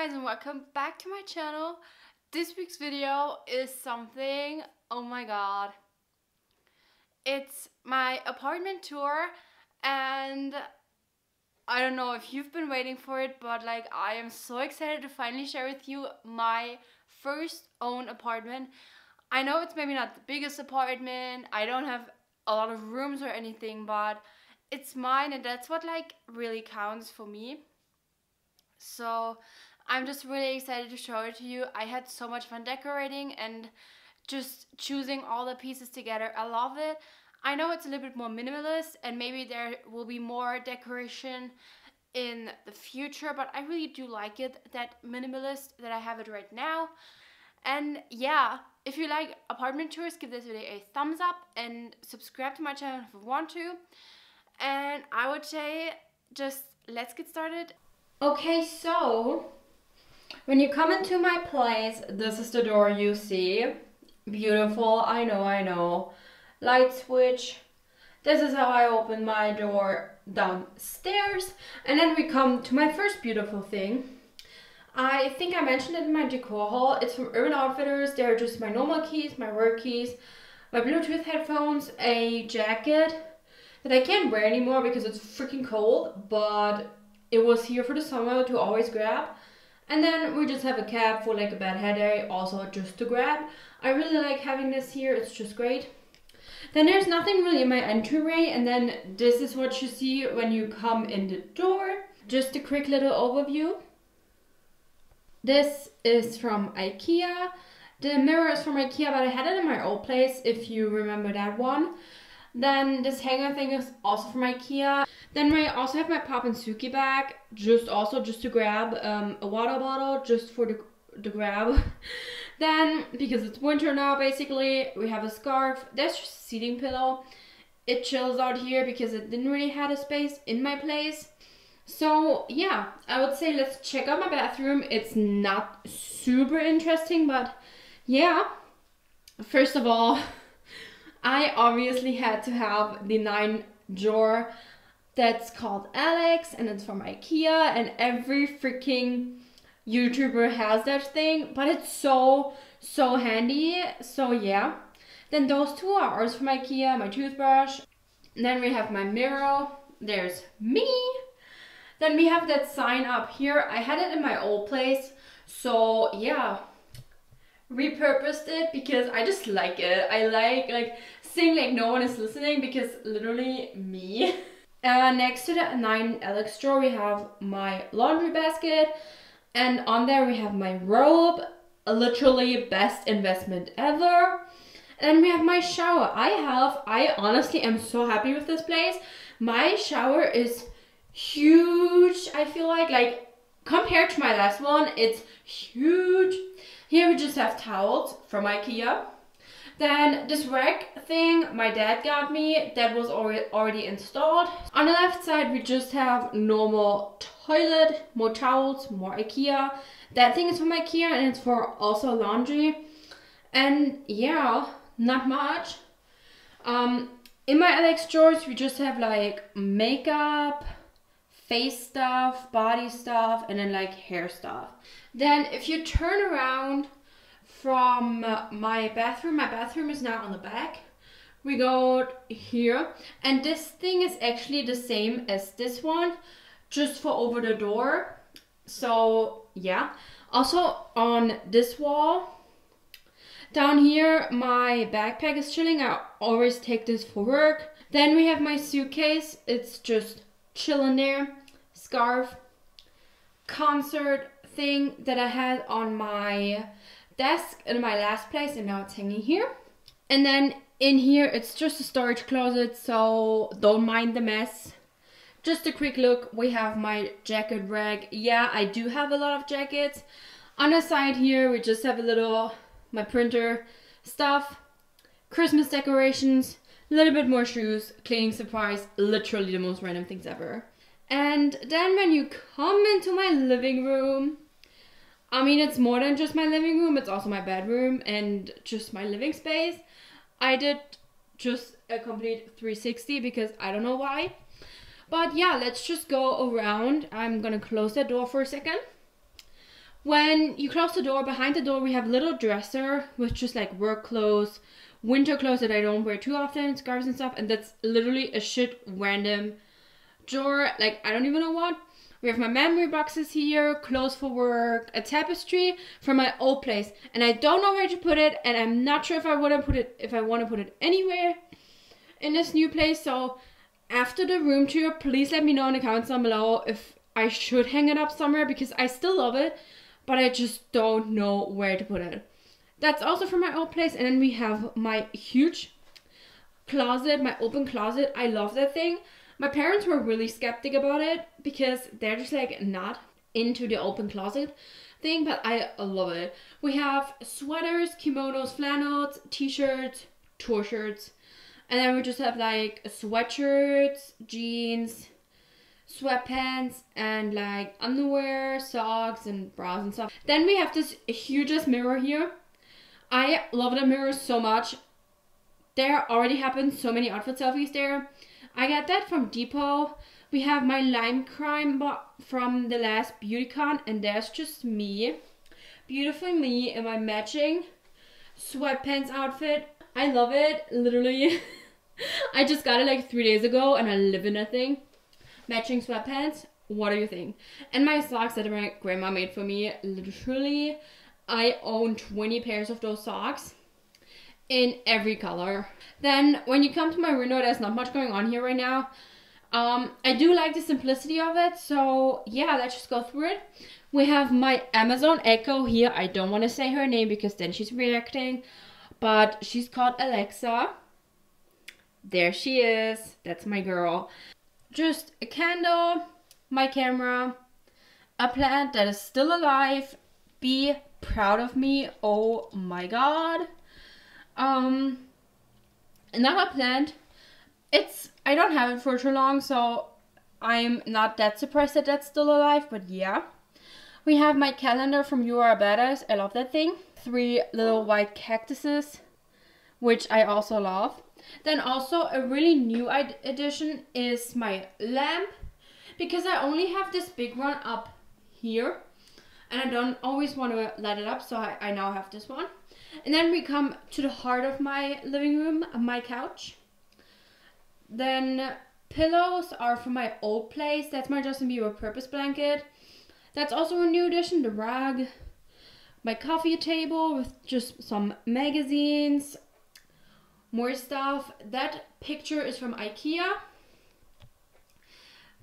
guys, and welcome back to my channel. This week's video is something, oh my god. It's my apartment tour, and I don't know if you've been waiting for it, but like I am so excited to finally share with you my first own apartment. I know it's maybe not the biggest apartment, I don't have a lot of rooms or anything, but it's mine, and that's what like really counts for me. So I'm just really excited to show it to you. I had so much fun decorating and just choosing all the pieces together. I love it. I know it's a little bit more minimalist and maybe there will be more decoration in the future, but I really do like it, that minimalist that I have it right now. And yeah, if you like apartment tours, give this video a thumbs up and subscribe to my channel if you want to. And I would say just let's get started. Okay, so when you come into my place, this is the door you see. Beautiful, I know. Light switch. This is how I open my door downstairs. And then we come to my first beautiful thing. I think I mentioned it in my decor haul. It's from Urban Outfitters. They're just my normal keys, my work keys, my Bluetooth headphones, a jacket that I can't wear anymore because it's freaking cold, but it was here for the summer to always grab. And then we just have a cap for like a bad hair day, also just to grab. I really like having this here, it's just great. Then there's nothing really in my entryway, and then this is what you see when you come in the door. Just a quick little overview. This is from IKEA. The mirror is from IKEA, but I had it in my old place, if you remember that one. Then this hanger thing is also from IKEA. Then I also have my Pop and Suki bag, just to grab a water bottle, just for the grab. Then, because it's winter now basically, we have a scarf. There's just a seating pillow. It chills out here because it didn't really have a space in my place. So yeah, I would say let's check out my bathroom. It's not super interesting, but yeah. First of all, I obviously had to have the 9-drawer that's called Alex, and it's from IKEA, and every freaking YouTuber has that thing, but it's so handy. So yeah. Then those two are ours from IKEA, my toothbrush. And then we have my mirror. There's me. Then we have that sign up here. I had it in my old place, so yeah. Repurposed it because I just like it. I like saying like no one is listening, because literally me. Next to the 9 Alex drawer we have my laundry basket, and on there we have my robe, literally best investment ever. And we have my shower. I honestly am so happy with this place. My shower is huge. I feel like compared to my last one, it's huge. Here we just have towels from IKEA. Then this rack thing my dad got me, that was already installed. On the left side we just have normal toilet, more towels, more IKEA. That thing is from IKEA, and it's for also laundry. And yeah, not much. In my Alex drawers we just have like makeup, face stuff, body stuff, and then like hair stuff. Then if you turn around from my bathroom is now on the back. We go here, and this thing is actually the same as this one, just for over the door. So yeah. Also on this wall down here, my backpack is chilling. I always take this for work. Then we have my suitcase. It's just chilling there. Scarf, concert thing that I had on my desk in my last place, and now it's hanging here. And then in here it's just a storage closet, so don't mind the mess. Just a quick look, we have my jacket rack. Yeah, I do have a lot of jackets. On the side here we just have a little, my printer stuff, Christmas decorations, a little bit more shoes, cleaning supplies, literally the most random things ever. And then when you come into my living room, I mean, it's more than just my living room, it's also my bedroom and just my living space. I did just a complete 360 because I don't know why. But yeah, let's just go around. I'm gonna close that door for a second. When you close the door, behind the door we have a little dresser with just like work clothes, winter clothes that I don't wear too often, scarves and stuff, and that's literally a shit random drawer, like I don't even know what. We have my memory boxes here, clothes for work, a tapestry from my old place, and I don't know where to put it, and I'm not sure if I want to put it anywhere in this new place. So after the room tour, please let me know in the comments down below if I should hang it up somewhere, because I still love it, but I just don't know where to put it. That's also from my old place. And then we have my huge closet, my open closet. I love that thing. My parents were really skeptic about it because they're just like not into the open closet thing, but I love it. We have sweaters, kimonos, flannels, t-shirts, tour shirts, and then we just have like sweatshirts, jeans, sweatpants, and like underwear, socks, and bras and stuff. Then we have this hugest mirror here. I love the mirror so much. There already happened so many outfit selfies there. I got that from Depot. We have my lime crime from the last BeautyCon, and there's just me. Beautiful me in my matching sweatpants outfit. I love it, literally. I just got it like 3 days ago and I live in that thing. Matching sweatpants, what do you think? And my socks that my grandma made for me, literally, I own 20 pairs of those socks in every color. Then when you come to my window, there's not much going on here right now. I do like the simplicity of it, so yeah, let's just go through it. We have my Amazon Echo here. I don't want to say her name because then she's reacting, but she's called Alexa. There she is. That's my girl. Just a candle, my camera, a plant that is still alive. Be proud of me. Oh my god. Another plant. I don't have it for too long, so I'm not that surprised that that's still alive, but yeah. We have my calendar from You Are a Badass. I love that thing. 3 little white cactuses, which I also love. Then also a really new addition is my lamp, because I only have this big one up here and I don't always want to light it up, so I now have this one. And then we come to the heart of my living room, my couch. Then pillows are from my old place. That's my Justin Bieber purpose blanket. That's also a new addition, the rug. My coffee table with just some magazines, more stuff. That picture is from IKEA.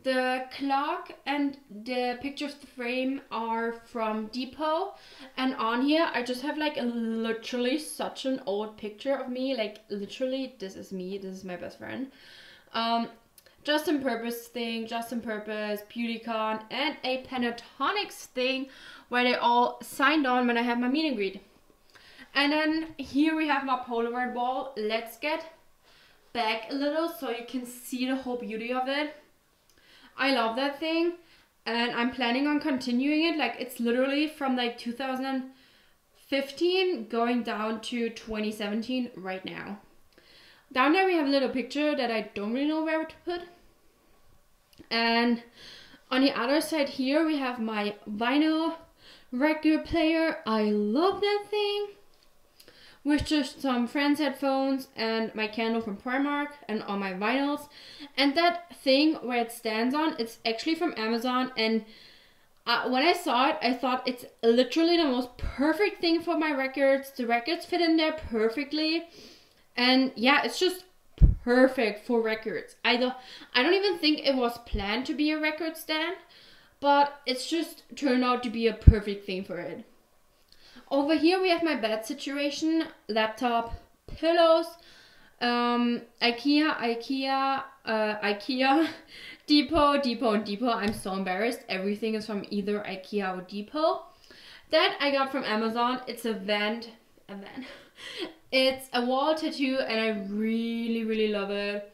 The clock and the picture of the frame are from Depot. And on here, I just have like literally such an old picture of me. Like literally, this is me. This is my best friend. Justin Purpose thing, Justin Purpose, BeautyCon, and a Pentatonix thing where they all signed on when I had my meet and greet. And then here we have my Polaroid wall. Let's get back a little so you can see the whole beauty of it. I love that thing, and I'm planning on continuing it. Like, it's literally from like 2015 going down to 2017 right now. Down there we have a little picture that I don't really know where to put. And on the other side here we have my vinyl record player. I love that thing. With just some Friends headphones and my candle from Primark and all my vinyls. And that thing where it stands on, it's actually from Amazon. And when I saw it, I thought it's literally the most perfect thing for my records. The records fit in there perfectly. And yeah, it's just perfect for records. I don't even think it was planned to be a record stand, but it's just turned out to be a perfect thing for it. Over here we have my bed situation, laptop, pillows, IKEA, Depot. I'm so embarrassed. Everything is from either IKEA or Depot. That I got from Amazon. It's a van. It's a wall tattoo and I really, really love it.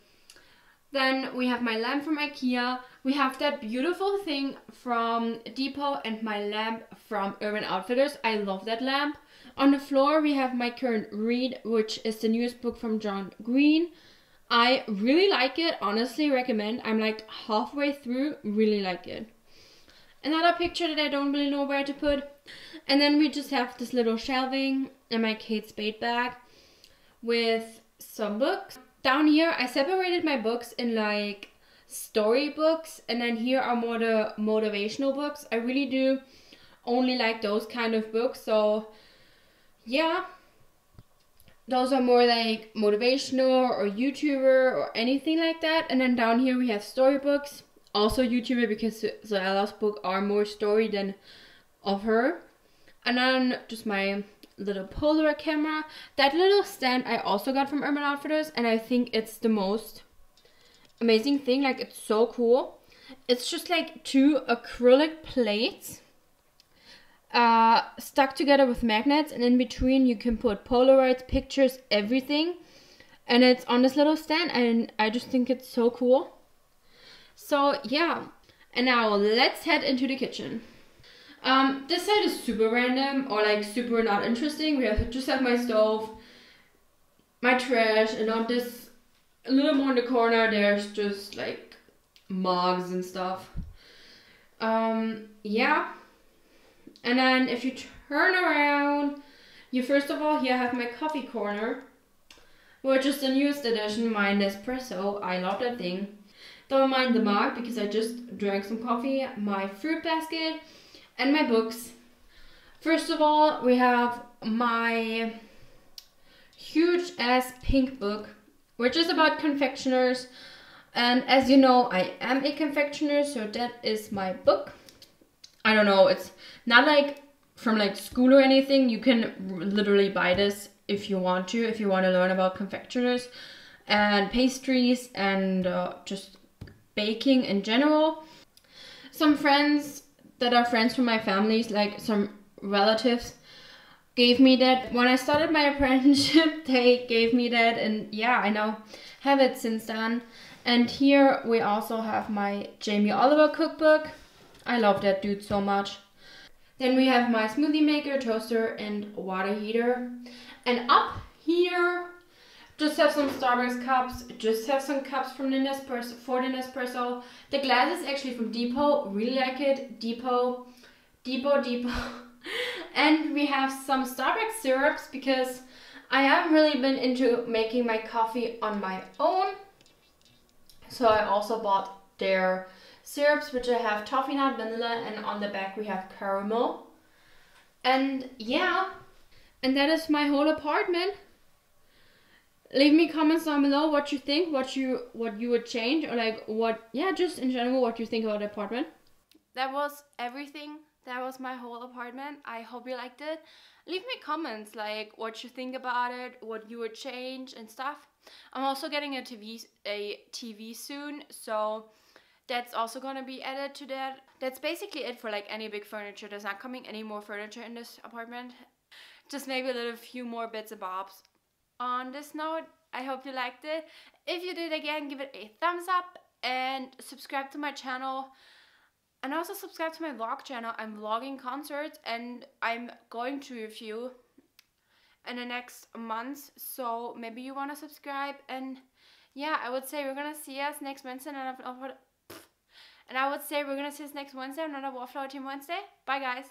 Then we have my lamp from IKEA. We have that beautiful thing from Depot and my lamp from Urban Outfitters. I love that lamp. On the floor we have my current read, which is the newest book from John Green. I really like it. Honestly recommend. I'm like halfway through. Really like it. another picture that I don't really know where to put. And then we just have this little shelving and my Kate Spade bag with some books. Down here I separated my books in like storybooks, and then here are more the motivational books. I really do only like those kind of books, so yeah, those are more like motivational or YouTuber or anything like that. And then down here we have storybooks, also YouTuber, because Zoella's book are more story than of her. And then just my little Polaroid camera. That little stand I also got from Urban Outfitters, and I think it's the most amazing thing. Like, it's so cool. It's just like 2 acrylic plates stuck together with magnets, and in between you can put Polaroids, pictures, everything, and it's on this little stand, and I just think it's so cool. So yeah, and now let's head into the kitchen. This side is super random, or like super not interesting. We just have my stove, my trash, and on this a little more in the corner there's just like mugs and stuff. Yeah. And then if you turn around, you first of all here have my coffee corner, which is the newest edition, my Nespresso. I love that thing. Don't mind the mug because I just drank some coffee, my fruit basket, and my books. First of all, we have my huge ass pink book, which is about confectioners. And as you know, I am a confectioner, so that is my book. I don't know, it's not like from like school or anything. You can literally buy this if you want to learn about confectioners and pastries and just baking in general. Some friends that are friends from my families, like some relatives, gave me that when I started my apprenticeship. They gave me that, and yeah, I now have it since then. And here we also have my Jamie Oliver cookbook. I love that dude so much. Then we have my smoothie maker, toaster, and water heater. And up here, just have some Starbucks cups, just have some cups from the Nespresso, for the Nespresso. The glass is actually from Depot, really like it. Depot. And we have some Starbucks syrups because I haven't really been into making my coffee on my own. So I also bought their syrups, which I have toffee nut, vanilla, and on the back we have caramel. And yeah, and that is my whole apartment. Leave me comments down below what you think, what you would change, or like what, yeah, just in general what you think about the apartment. That was everything. That was my whole apartment. I hope you liked it. Leave me comments like what you think about it, what you would change and stuff. I'm also getting a TV soon, so that's also gonna be added to that. That's basically it for like any big furniture. There's not coming any more furniture in this apartment. Just maybe a little few more bits and bobs. On this note, I hope you liked it. If you did, again, give it a thumbs up and subscribe to my channel. And also subscribe to my vlog channel. I'm vlogging concerts and I'm going to a few in the next months. So maybe you want to subscribe. And yeah, I would say we're going to see us next Wednesday. And I would say we're going to see us next Wednesday, another Wallflower Team Wednesday. Bye, guys.